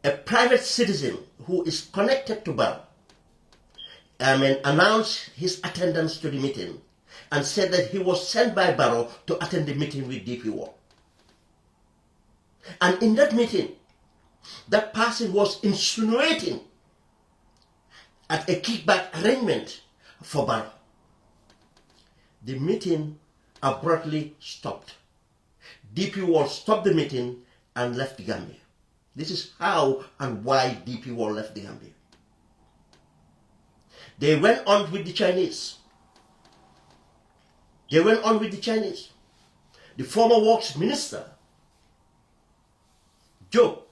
a private citizen who is connected to Barrow announced his attendance to the meeting and said that he was sent by Barrow to attend the meeting with DP World. And in that meeting, that person was insinuating at a kickback arrangement for Barrow. The meeting abruptly stopped. DP World stopped the meeting and left the Gambia. This is how and why DP World left the Gambia. They went on with the Chinese. The former works minister, Joe,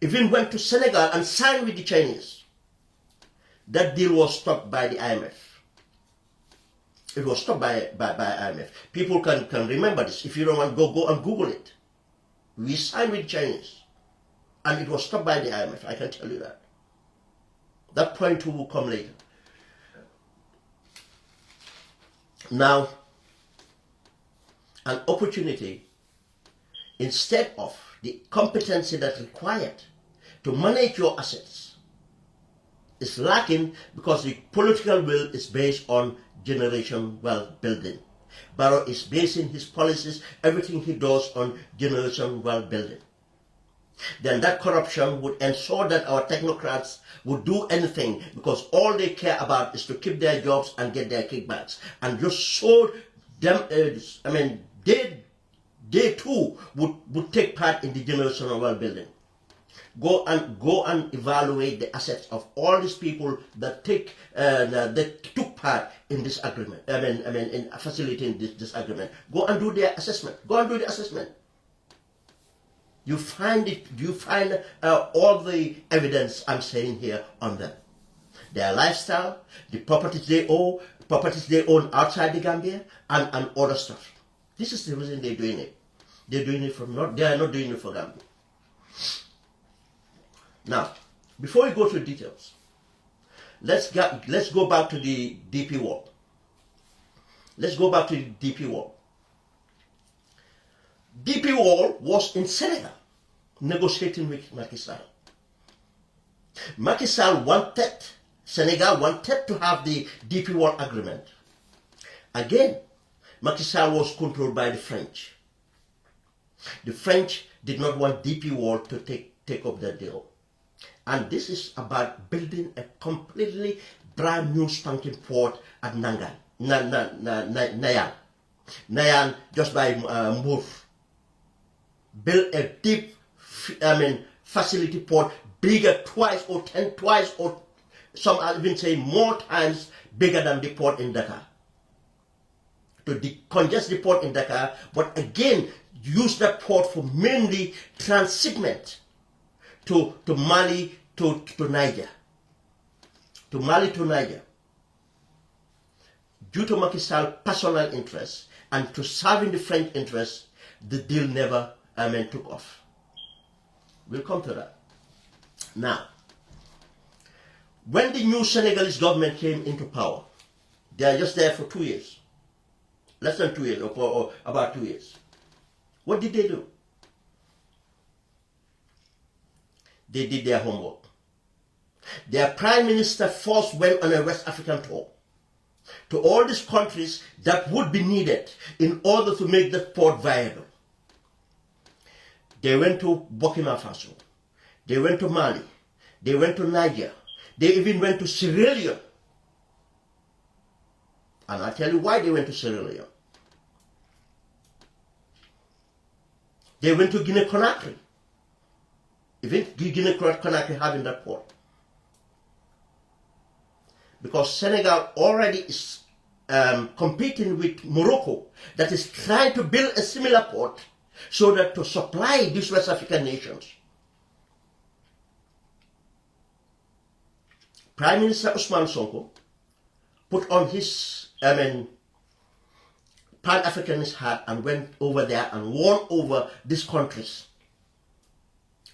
even went to Senegal and signed with the Chinese. That deal was stopped by the IMF. It was stopped by IMF. People can remember this. If you don't want, go and Google it. We signed with Chinese. And it was stopped by the IMF, I can tell you that. That point will come later. Now, an opportunity, instead of the competency that's required to manage your assets, is lacking because the political will is based on generation wealth building. Barrow is basing his policies, everything he does, on generation wealth building. Then that corruption would ensure that our technocrats would do anything because all they care about is to keep their jobs and get their kickbacks. And just so them, they too would take part in the generational wealth building. Go and evaluate the assets of all these people that took part in this agreement. In facilitating this agreement. Go and do their assessment. You find all the evidence I'm saying here on them. Their lifestyle, the properties they own outside the Gambia, and other stuff. This is the reason they're doing it. They are not doing it for Gambia. Now, before we go to the details, let's go back to the DP World. DP World was in Senegal negotiating with Macky Sall. Senegal wanted to have the DP World agreement. Again, Macky Sall was controlled by the French. The French did not want DP World to take up that deal. And this is about building a completely brand new spanking port at Nayan, just by Mbour. Build a deep, facility port, bigger twice or some are even saying more times bigger than the port in Dakar. To decongest the port in Dakar, but again, use that port for mainly transshipment to Mali, to Niger. Due to Macky Sall's personal interest and to serving the French interest, the deal never took off. We'll come to that. Now, when the new Senegalese government came into power, they are just there for 2 years. Less than 2 years, or about 2 years. What did they do? They did their homework. Their prime minister first went on a West African tour to all these countries that would be needed in order to make that port viable. They went to Burkina Faso. They went to Mali. They went to Niger. They even went to Sierra Leone. And I'll tell you why they went to Sierra Leone. They went to Guinea-Conakry. Even Guinea-Conakry having that port. Because Senegal already is competing with Morocco that is trying to build a similar port so that to supply these West African nations. Prime Minister Ousmane Sonko put on his Pan-Africanist hat and went over there and won over these countries.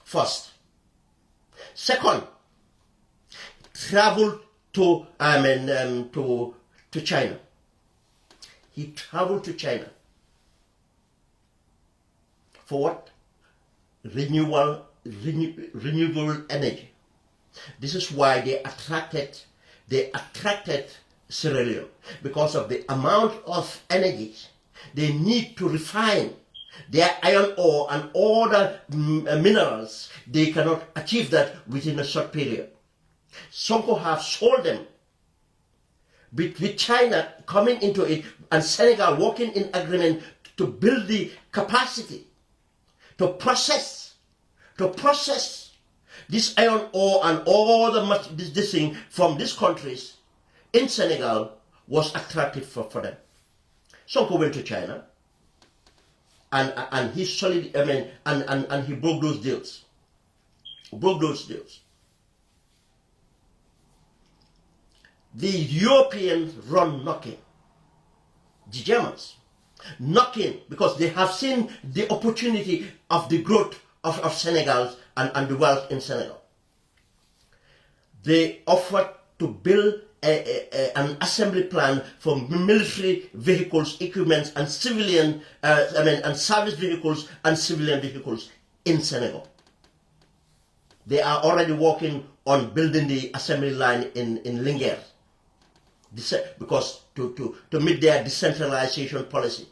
First. Second, traveled to China. He traveled to China. For what? Renewal renewable energy. This is why they attracted Sierra Leone, because of the amount of energy they need to refine their iron ore and all the minerals. They cannot achieve that within a short period. Sonko have sold them with China coming into it and Senegal working in agreement to build the capacity to process this iron ore and all this thing from these countries in Senegal was attractive for them. Sonko went to China and he solid, and he broke those deals. The Europeans run knocking. The Germans knocking because they have seen the opportunity of the growth of Senegal and the wealth in Senegal. They offered to build an assembly plant for military vehicles, equipment, and civilian, and service vehicles and civilian vehicles in Senegal. They are already working on building the assembly line in Linguère, because to meet their decentralization policy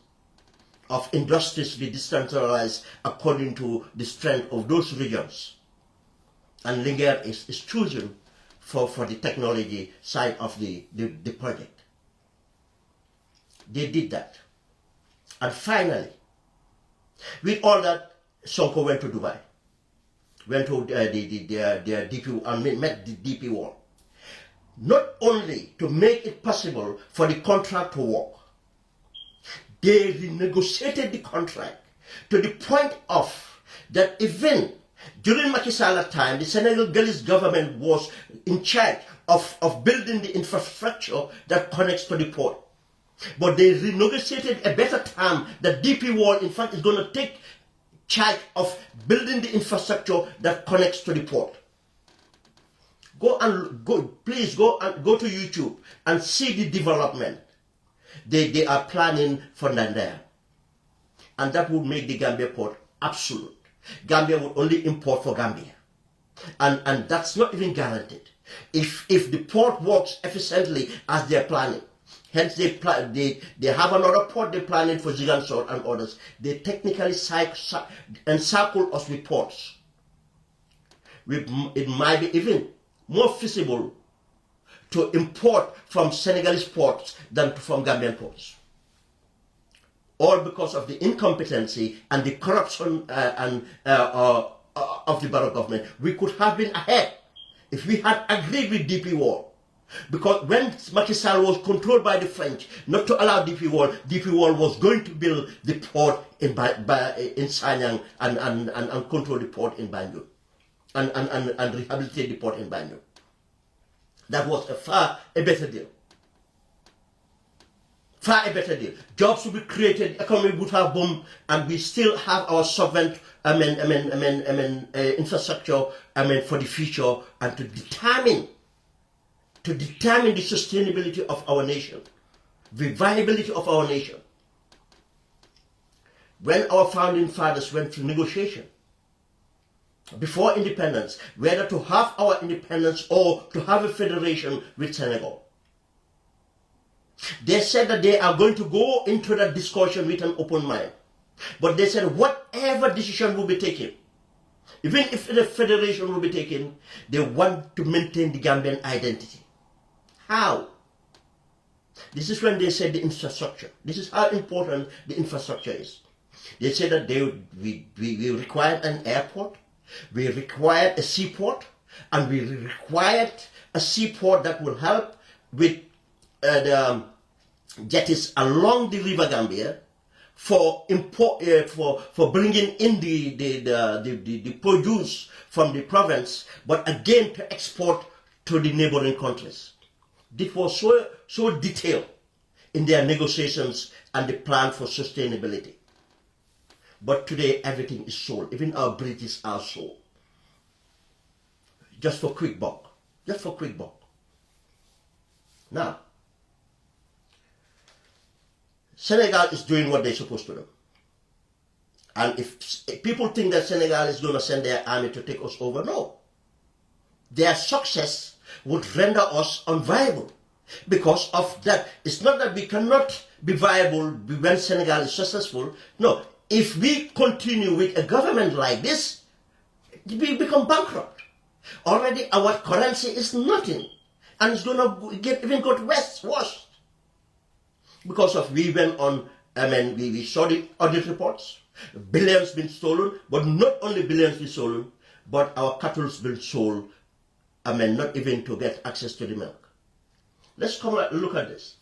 of industries be decentralized according to the strength of those regions. And Linguère is chosen for the technology side of the project. They did that. And finally, with all that, Sonko went to Dubai. Went to their DP and met the DP World. Not only to make it possible for the contract to work, they renegotiated the contract to the point of that even during Macky Sall's time, the Senegalese government was in charge of building the infrastructure that connects to the port. But they renegotiated a better term that DP World, in fact, is going to take charge of building the infrastructure that connects to the port. Please go to YouTube and see the development they are planning for Nandaya. And that would make the Gambia port absolute. Gambia would only import for Gambia. And that's not even guaranteed. If the port works efficiently as they're planning, hence they have another port they're planning for Zigansor and others, they technically encircle us with ports. It might be even more feasible to import from Senegalese ports than from Gambian ports. All because of the incompetency and the corruption of the Barrow government. We could have been ahead if we had agreed with DP World. Because when Macky Sall was controlled by the French not to allow DP World was going to build the port in Sanyang and control the port in Banjul and rehabilitate the port in Banjul. That was a better deal. Far a better deal. Jobs will be created, economy would have boomed, and we still have our solvent infrastructure for the future, and to determine the sustainability of our nation, the viability of our nation. When our founding fathers went to negotiation before independence, whether to have our independence or to have a federation with Senegal, they said that they are going to go into that discussion with an open mind. But they said whatever decision will be taken, even if the federation will be taken, they want to maintain the Gambian identity. How? This is when they said the infrastructure. This is how important the infrastructure is. They said that we required an airport, we required a seaport, and we required a seaport that will help with the jetties along the River Gambia for bringing in the produce from the province, but again to export to the neighboring countries. This was so detailed in their negotiations and the plan for sustainability. But today everything is sold. Even our bridges are sold. Just for quick buck. Just for quick buck. Now, Senegal is doing what they're supposed to do. And if people think that Senegal is going to send their army to take us over, no. Their success would render us unviable. Because of that, it's not that we cannot be viable when Senegal is successful. No, if we continue with a government like this, we become bankrupt. Already our currency is nothing. And it's going to even got worse. Because of we went on, we saw the audit reports. Billions been stolen, but not only billions been stolen, but our cattle's been sold, not even to get access to the milk. Let's come and look at this.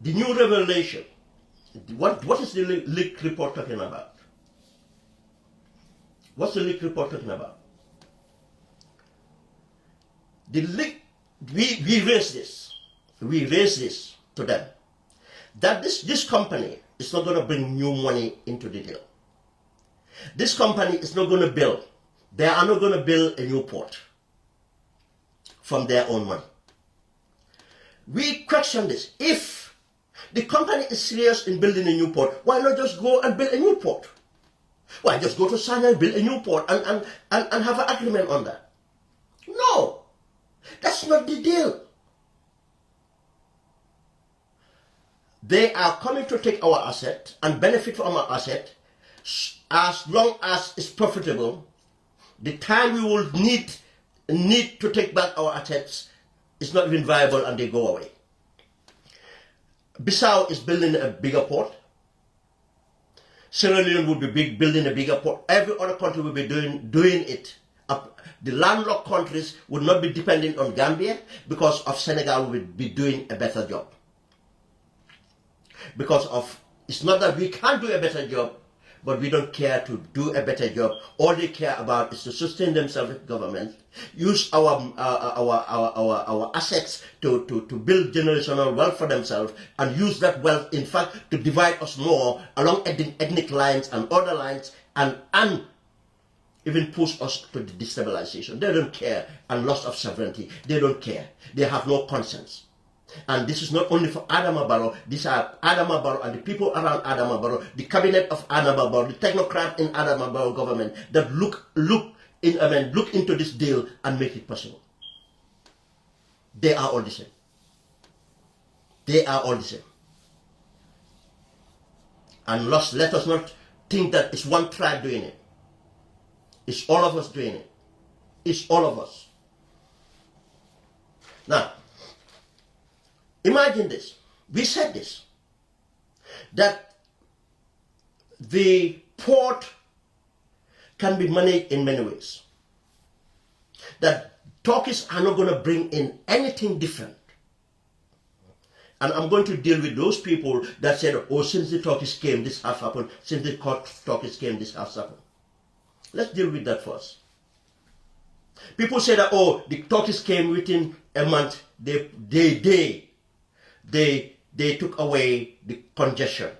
The new revelation. What is the leaked report talking about? What's the leaked report talking about? The leak, we raised this. We raised this to them. That this company is not going to bring new money into the deal. This company is not going to build. They are not going to build a new port from their own money. We question this. If the company is serious in building a new port, why not just go and build a new port? Why just go to China and build a new port and have an agreement on that? No, that's not the deal. They are coming to take our asset and benefit from our asset as long as it's profitable. The time we will need to take back our assets is not even viable and they go away. Bissau is building a bigger port. Sierra Leone would be building a bigger port. Every other country will be doing it. The landlocked countries would not be dependent on Gambia because of Senegal will be doing a better job. Because of, it's not that we can't do a better job, but we don't care to do a better job. All they care about is to sustain themselves with government, use our assets to build generational wealth for themselves, and use that wealth, in fact, to divide us more along ethnic lines and other lines, and even push us to the destabilization. They don't care, and loss of sovereignty. They don't care. They have no conscience. And this is not only for Adama Barrow, these are Adama Barrow and the people around Adama Barrow, the cabinet of Adama Barrow, the technocrat in Adama Barrow government that look into this deal and make it possible. They are all the same. They are all the same. And let us not think that it's one tribe doing it. It's all of us doing it. It's all of us. Now, imagine this. We said this. That the port can be managed in many ways. That Turkish are not going to bring in anything different. And I'm going to deal with those people that said, oh, since the Turkish came, this has happened. Since the Turkish came, this has happened. Let's deal with that first. People say that, oh, the Turkish came within a month. They took away the congestion.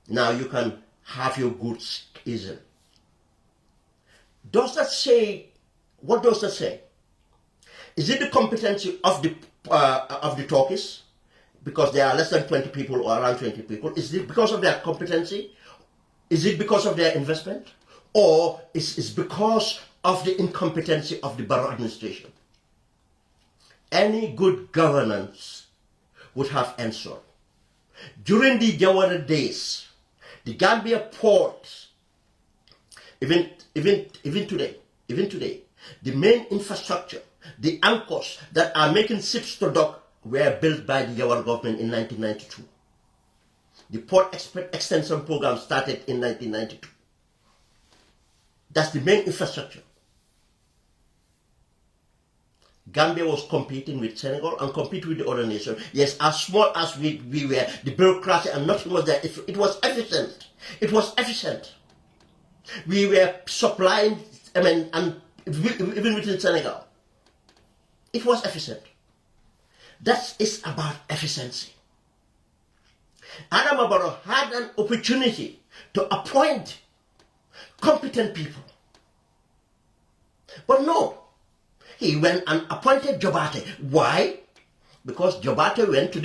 Now you can have your goods easily. Does that say, what does that say? Is it the competency of the Turkish? Because there are less than 20 people or around 20 people. Is it because of their competency? Is it because of their investment? Or is it because of the incompetency of the Barrow administration? Any good governance would have ensured. During the Jawara days, the Gambia ports, even today, the main infrastructure, the anchors that are making ships to dock were built by the Jawara government in 1992. The port extension program started in 1992. That's the main infrastructure. Gambia was competing with Senegal and competing with the other nations. Yes, as small as we were, the bureaucracy and nothing was there. It was efficient. It was efficient. We were supplying, and even within Senegal, it was efficient. That is about efficiency. Adama Barrow had an opportunity to appoint competent people. But no, he went and appointed Jobate. Why? Because Jobate went to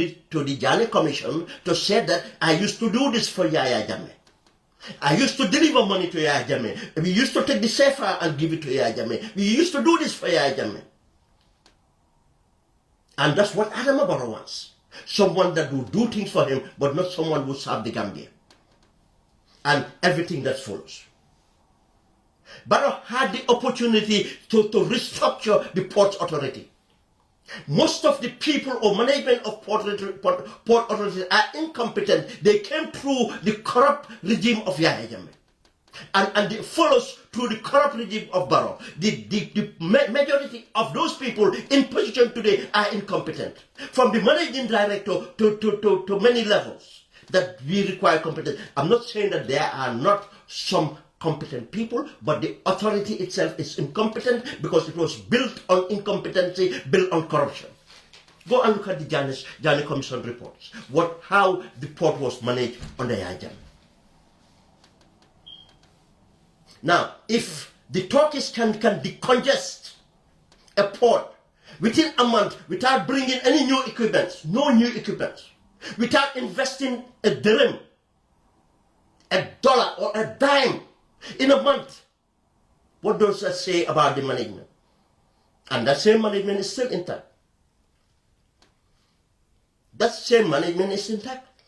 the Jani Commission to say that I used to do this for Yaya Jammeh. I used to deliver money to Yaya Jammeh. We used to take the safer and give it to Yaya Jammeh. We used to do this for Yaya Jammeh. And that's what Adama Barrow wants. Someone that will do things for him, but not someone who serve the Gambia. And everything that follows. Barrow had the opportunity to restructure the Port Authority. Most of the people or management of Port Authority are incompetent. They came through the corrupt regime of Yahya Jammeh. And it follows through the corrupt regime of Barrow. The majority of those people in position today are incompetent. From the managing director to many levels that we require competence. I'm not saying that there are not some competent people, but the authority itself is incompetent because it was built on incompetency, built on corruption. Go and look at the Jani Commission reports. How the port was managed under Yahya Jammeh. Now, if the Turkish can decongest a port within a month without bringing any new equipment, no new equipment, without investing a dirham, a dollar or a dime in a month, what does that say about the management? And that same management is still intact. That same management is intact.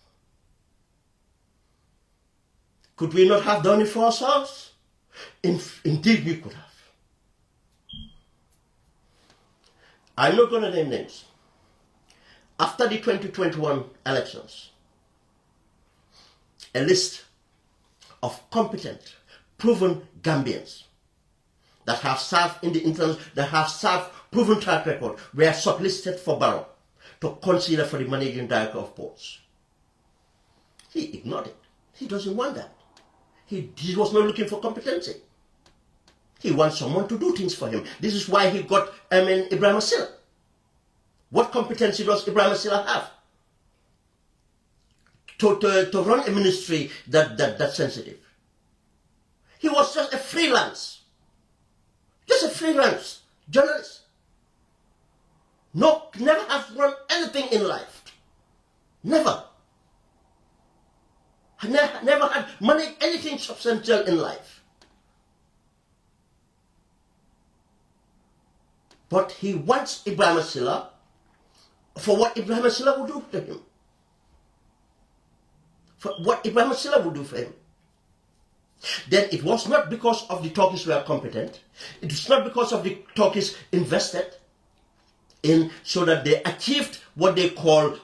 Could we not have done it for ourselves? Indeed, we could have. I'm not going to name names. After the 2021 elections, a list of competent, proven Gambians that have served in the internet, that have served proven track record, were shortlisted for Barrow to consider for the managing director of ports. He ignored it. He doesn't want that. He was not looking for competency. He wants someone to do things for him. This is why he got Ibrahim Asila. What competency does Ibrahim Asila have to run a ministry that's sensitive? He was just a freelance journalist. No, never have run anything in life. Never. Never had managed anything substantial in life. But he wants Ibrahim Asila for what Ibrahim Asila will do to him. For what Ibrahim Asila will do for him. Then it was not because of the Turkish were competent. It was not because of the Turkish invested in so that they achieved what they call,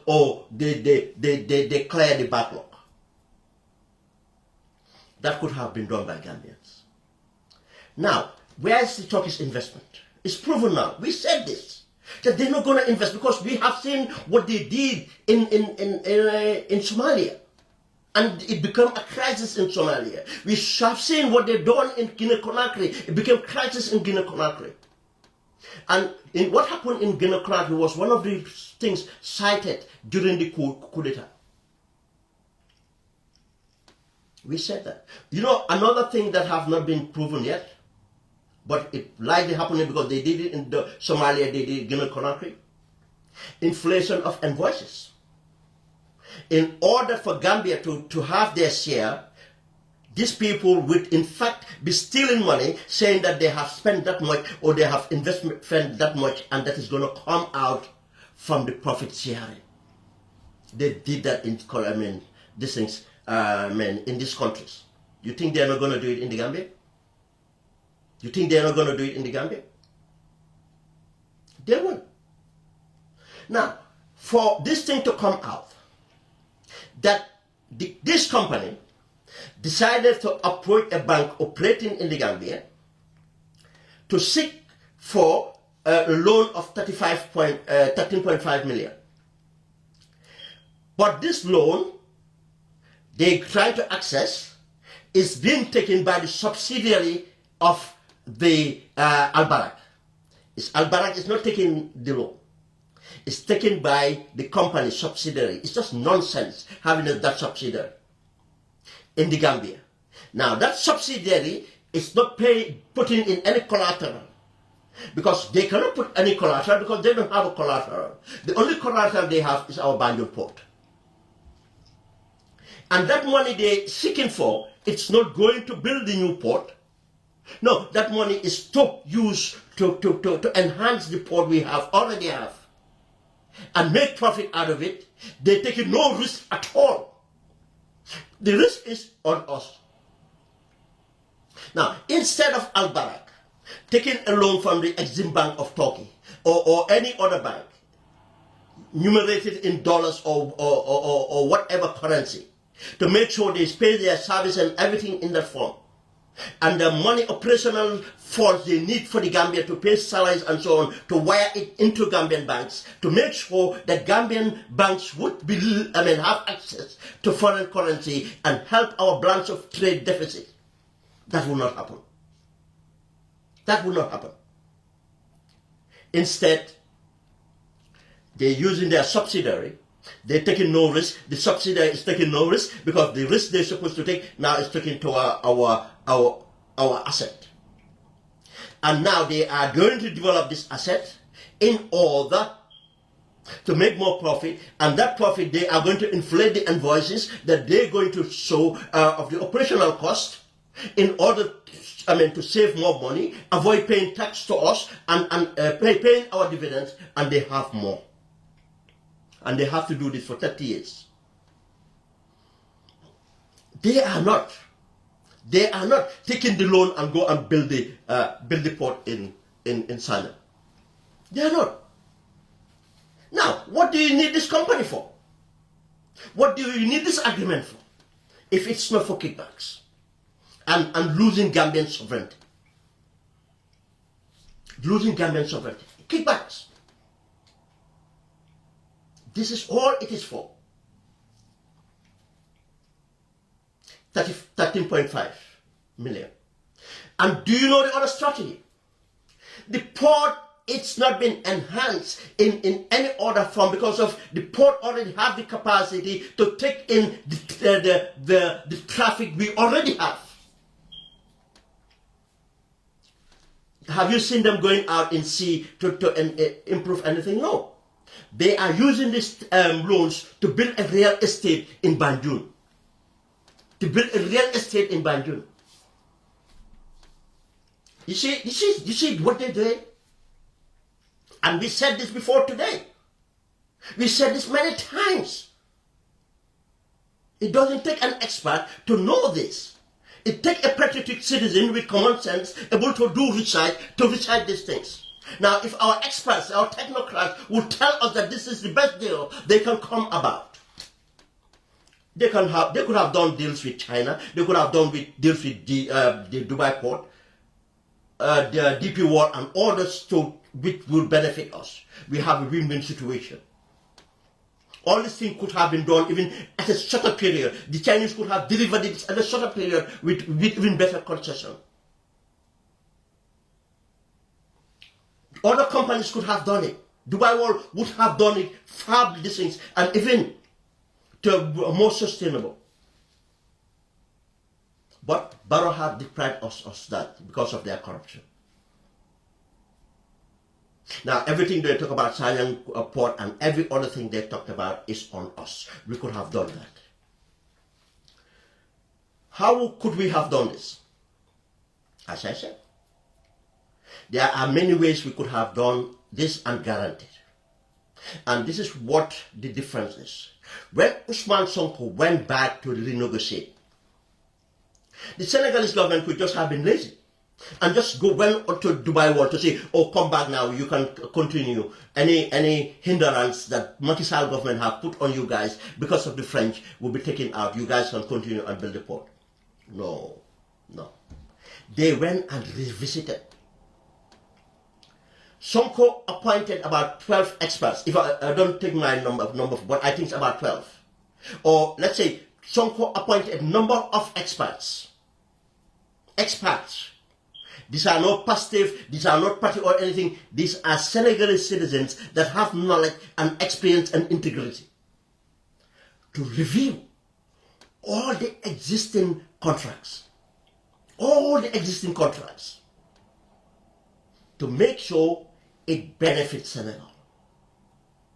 they cleared the backlog. That could have been done by Gambians. Now, where is the Turkish investment? It's proven now. We said this, that they're not going to invest because we have seen what they did in Somalia. And it became a crisis in Somalia. We have seen what they've done in Guinea-Conakry. It became a crisis in Guinea-Conakry. And what happened in Guinea-Conakry was one of the things cited during the coup d'etat. We said that. You know, another thing that have not been proven yet, but it likely happening because they did it in Somalia, they did it in Guinea-Conakry. Inflation of invoices. In order for Gambia to have their share, these people would in fact be stealing money, saying that they have spent that much or they have spent that much and that is going to come out from the profit sharing. They did that in these things. In these countries. You think they're not going to do it in the Gambia? You think they're not going to do it in the Gambia? They will. Now, for this thing to come out, that this company decided to approach a bank operating in the Gambia to seek for a loan of 13.5 million. But this loan they try to access is being taken by the subsidiary of the Albayrak. Albayrak is not taking the loan. It's taken by the company subsidiary. It's just nonsense having that subsidiary in the Gambia. Now that subsidiary is not putting in any collateral. because they cannot put any collateral because they don't have a collateral. The only collateral they have is our Banjul port. And that money they're seeking for, it's not going to build the new port. No, that money is to use to enhance the port we already have and make profit out of it. They're taking no risk at all. The risk is on us. Now, instead of Albayrak taking a loan from the Exim Bank of Turkey or any other bank, numerated in dollars or whatever currency, to make sure they pay their service and everything in that form, and the money operational funds they need for the Gambia to pay salaries and so on, to wire it into Gambian banks, to make sure that Gambian banks would have access to foreign currency and help our balance of trade deficit. That will not happen. That will not happen. Instead, they're using their subsidiary. They're taking no risk. The subsidiary is taking no risk because the risk they're supposed to take now is taken to our asset. And now they are going to develop this asset in order to make more profit, and that profit they are going to inflate the invoices that they're going to show of the operational cost in order to save more money, avoid paying tax to us, and paying our dividends, and they have more. And they have to do this for 30 years. They are not taking the loan and go and build the port in Sana. They are not. Now, what do you need this company for? What do you need this agreement for? If it's not for kickbacks and losing Gambian sovereignty. Losing Gambian sovereignty. Kickbacks. This is all it is for. 13.5 million. And do you know the other strategy? The port, it's not been enhanced in any other form because of the port already have the capacity to take in the traffic we already have. Have you seen them going out in sea to improve anything? No. They are using these loans to build a real estate in Banjul. To build a real estate in Banjul. You see what they're doing? And we said this before today. We said this many times. It doesn't take an expert to know this. It takes a patriotic citizen with common sense able to do research to research these things. Now, if our experts, our technocrats would tell us that this is the best deal they can come about, they could have done deals with China, they could have done deals with the Dubai port, the DP World and others which will benefit us. We have a win-win situation. All these things could have been done even at a shorter period. The Chinese could have delivered it at a shorter period with even better concession. Other companies could have done it. Dubai World would have done it far things and even to more sustainable. But Barrow have deprived us that because of their corruption. Now, everything they talk about Sanyang port and every other thing they talked about is on us. We could have done that. How could we have done this? As I said, there are many ways we could have done this and guaranteed. And this is what the difference is. When Usman Sonko went back to renegotiate, the Senegalese government could just have been lazy and just went to Dubai World to say, oh, come back now, you can continue. Any hindrance that Macky Sall government have put on you guys because of the French will be taken out. You guys can continue and build the port. No. They went and revisited. Sonko appointed about 12 experts. If I don't take my number, but I think it's about 12. Or let's say Sonko appointed a number of experts. These are not passive, these are not party or anything. These are Senegalese citizens that have knowledge and experience and integrity to review all the existing contracts. To to make sure it benefits Senegal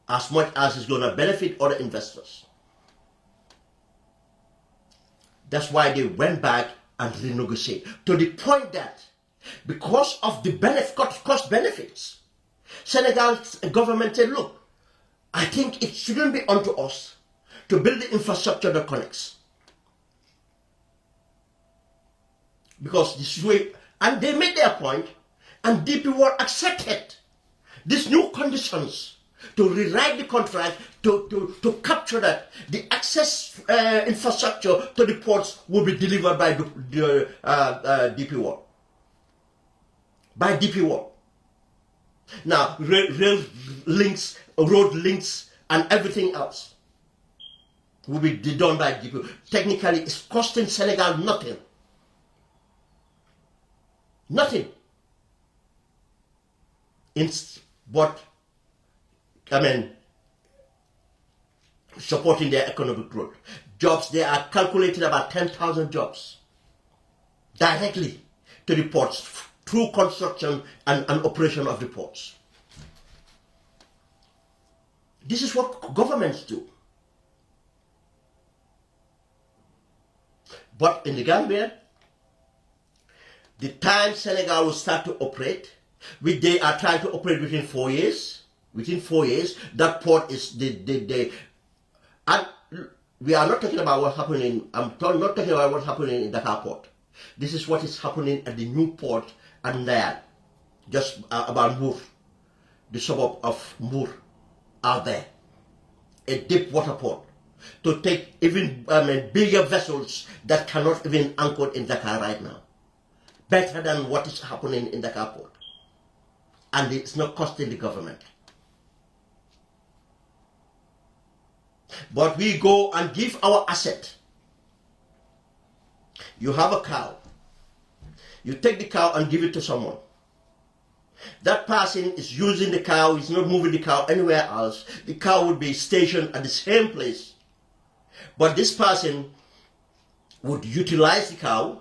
as much as it's going to benefit other investors. That's why they went back and renegotiated, to the point that because of the cost benefits, Senegal's government said, look, I think it shouldn't be unto us to build the infrastructure that connects. Because this way, and they made their point, and DP World accepted these new conditions to rewrite the contract to capture that the access infrastructure to the ports will be delivered by the DP World. By DP World. Now, rail links, road links, and everything else will be done by DP World. Technically, it's costing Senegal nothing. Nothing. But, supporting their economic growth. Jobs, they are calculated about 10,000 jobs directly to the ports through construction and operation of the ports. This is what governments do. But in the Gambia, the time Senegal will start to operate, which they are trying to operate within 4 years. Within 4 years, that port is and we are not talking about what's happening. Not talking about what's happening in Dakar port. This is what is happening at the new port and there, just about Moor, the suburb of Moor, out there, a deep water port to take even bigger vessels that cannot even anchor in Dakar right now. Better than what is happening in Dakar port. And it's not costing the government. But we go and give our asset. You have a cow. You take the cow and give it to someone. That person is using the cow, is not moving the cow anywhere else. The cow would be stationed at the same place. But this person would utilize the cow,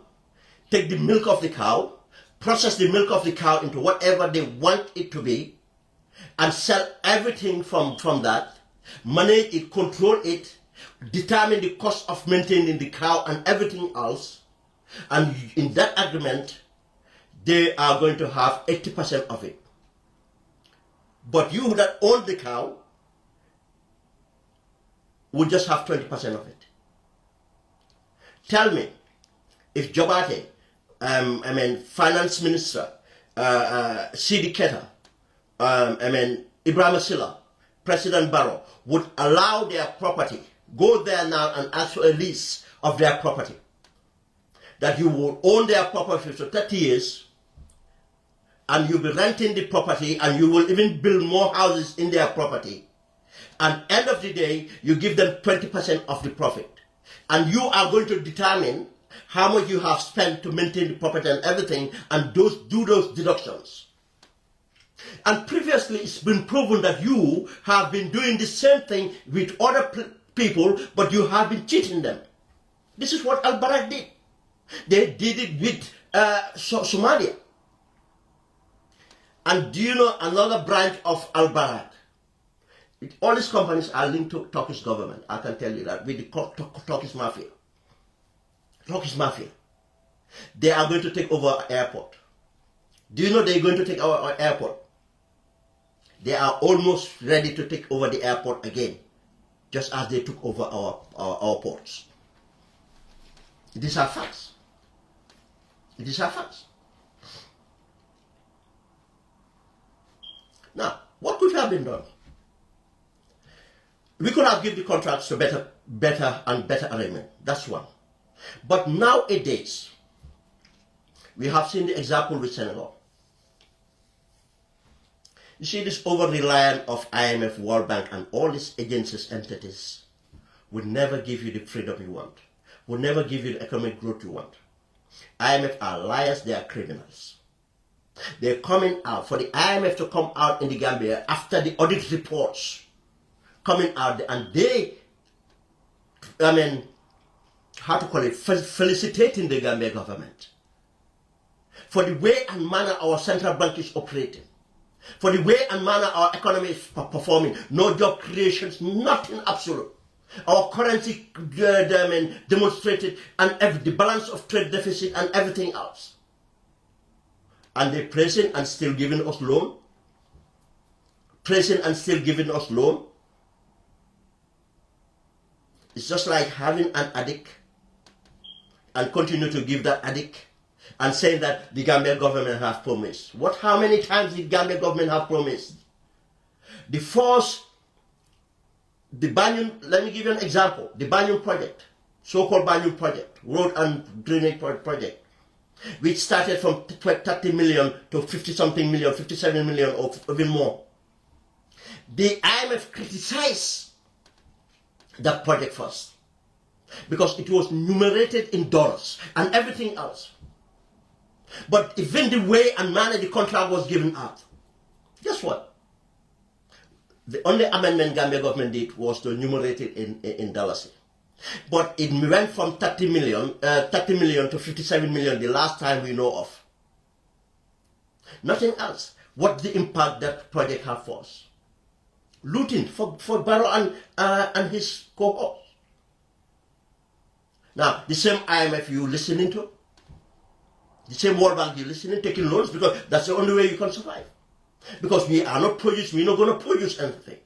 take the milk of the cow, process the milk of the cow into whatever they want it to be, and sell everything from that, manage it, control it, determine the cost of maintaining the cow and everything else, and in that agreement, they are going to have 80% of it. But you that own the cow will just have 20% of it. Tell me, if Jobate, Finance Minister, Sidi Keta, Ibrahim Silla, President Barrow would allow their property, go there now and ask for a lease of their property, that you will own their property for 30 years, and you'll be renting the property, and you will even build more houses in their property, and end of the day, you give them 20% of the profit, and you are going to determine how much you have spent to maintain the property and everything, and do those deductions. And previously, it's been proven that you have been doing the same thing with other people, but you have been cheating them. This is what Albayrak did. They did it with Somalia. And do you know another branch of Albayrak? All these companies are linked to Turkish government. I can tell you that, with the Turkish mafia. Turkish mafia. They are going to take over our airport. Do you know they're going to take our airport? They are almost ready to take over the airport again, just as they took over our ports. These are facts. These are facts. Now, what could have been done? We could have given the contracts to better arrangement. That's one. But nowadays, we have seen the example with Senegal. You see, this over-reliance of IMF, World Bank, and all these agencies, entities, will never give you the freedom you want, will never give you the economic growth you want. IMF are liars, they are criminals. They're coming out, for the IMF to come out in the Gambia after the audit reports coming out, and they, felicitating the Gambia government for the way and manner our central bank is operating, for the way and manner our economy is performing. No job creations, nothing absolute. Our currency demonstrated, and the balance of trade deficit and everything else. And they're pressing and still giving us loan. Pressing and still giving us loan. It's just like having an addict and continue to give that addict and saying that the Gambian government have promised. How many times did Gambian government have promised? The Banjul, let me give you an example. The Banjul project, so-called Banjul project, road and drainage project, which started from 30 million to 50-something million, 57 million or even more. The IMF criticized that project first because it was numerated in dollars and everything else. But even the way and manner the contract was given out, guess what? The only amendment Gambia government did was to numerate it in dollars. But it went from 30 million to 57 million the last time we know of. Nothing else. What the impact that project had for us? Looting for Barrow and his cohorts. Now, the same IMF you listening to, the same World Bank you listening, taking loans, because that's the only way you can survive. Because we are not producing, we're not going to produce anything.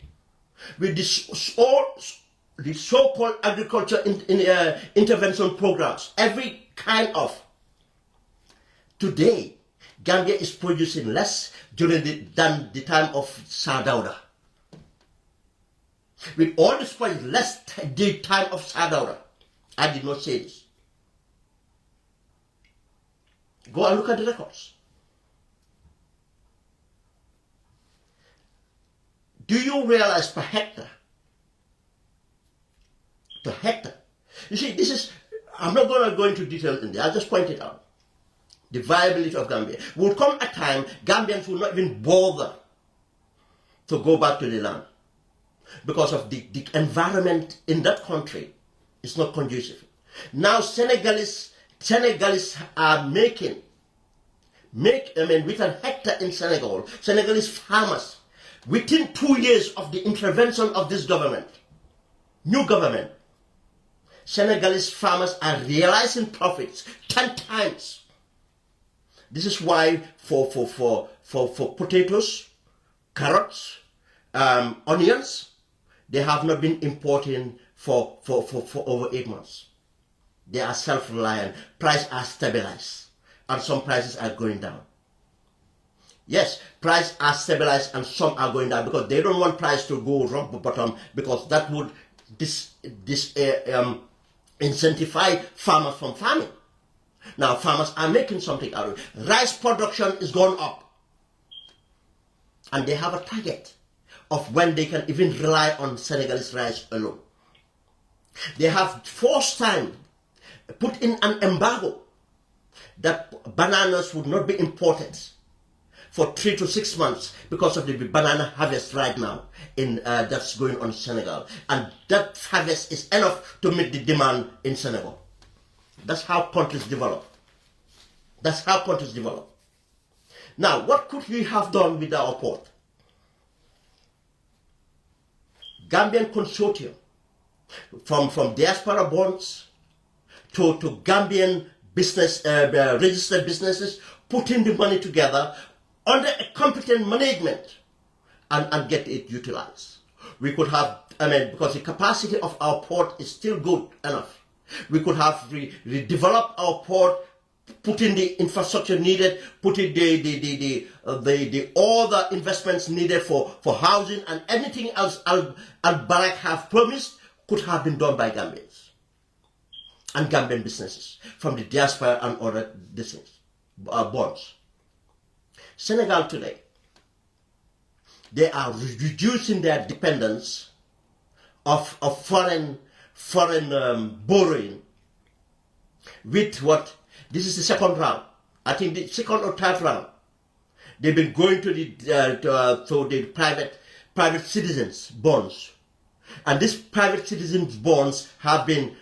With this, all the so-called agriculture intervention programs, every kind of. Today, Gambia is producing less than the time of Sadauda. With all this project, less the time of Sadauda. I did not say this. Go and look at the records. Do you realize per hectare? You see, this is, I'm not going to go into detail in there, I'll just point it out. The viability of Gambia. Will come a time Gambians will not even bother to go back to the land because of the environment in that country is not conducive. Now Senegalese are with a hectare in Senegal, Senegalese farmers, within 2 years of the intervention of this government, new government, Senegalese farmers are realizing profits 10 times. This is why for potatoes, carrots, onions, they have not been importing for over 8 months. They are self-reliant. Prices are stabilized. And some prices are going down. Yes, prices are stabilized and some are going down because they don't want price to go rock bottom because that would incentivize farmers from farming. Now farmers are making something out of it. Rice production is going up. And they have a target of when they can even rely on Senegalese rice alone. They have first time put in an embargo that bananas would not be imported for 3 to 6 months because of the banana harvest right now that's going on in Senegal. And that harvest is enough to meet the demand in Senegal. That's how countries develop. That's how countries develop. Now, what could we have done with our port? Gambian consortium, from diaspora bonds to Gambian business, registered businesses, putting the money together under a competent management and get it utilized. We could have, because the capacity of our port is still good enough. We could have redeveloped our port, put in the infrastructure needed, put in all the investments needed for housing and anything else Albayrak have promised could have been done by Gambians and Gambian businesses from the diaspora and other bonds. Senegal today, they are reducing their dependence of foreign borrowing with what? This is the second round. I think the second or third round. They've been going to the private citizens bonds, and these private citizens bonds have been